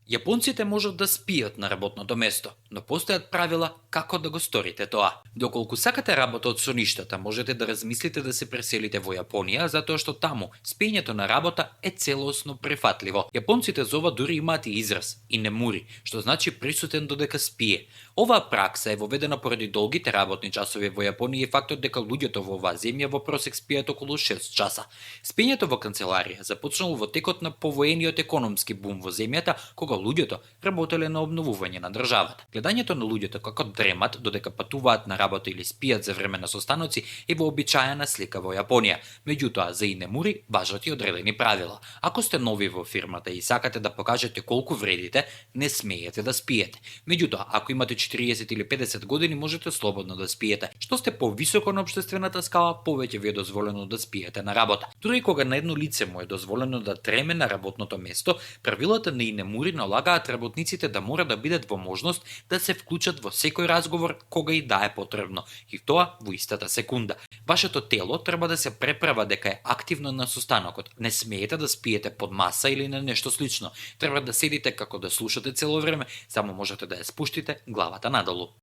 Јапонците можат да спијат на работното место, но постојат правила како да го сторите тоа. Доколку сакате работа од соништата, можете да размислите да се преселите во Јапонија, затоа што таму спиењето на работа е целосно прифатливо. Јапонците за ова дури имаат и израз инемури, што значи присутен додека спие. Оваа пракса е воведена поради долгите работни часови во Јапонија и фактот дека луѓето во оваа земја во просек спијат околу 6 часа. Спиењето во канцеларија започнало во текот на повоениот економски бум во земјата, кога луѓето работеле на обновување на државата. Гледањето на луѓето како дремат додека патуваат на работа или спијат за време на состаноци е вообичаена слика во Јапонија. Меѓутоа, за инемури важат и одредени правила. Ако сте нови во фирмата и сакате да покажете колку вредите, не смеете да спиете. Меѓутоа, ако имате 40 или 50 години, можете слободно да спиете. Што сте повисоко на општествената скала, повеќе ви е дозволено да спиете на работа. Дури кога на едно лице му е дозволено да дреме на работното место, правилата на инемури налагаат работниците да мора да бидат во можност да се вклучат во секој разговор кога и да е потребно, и тоа во истата секунда. Вашето тело треба да се преправа дека е активно на состанокот. Не смеете да спиете под маса или на нешто слично. Треба да седите како да слушате цело време, само можете да ја спуштите главата надолу.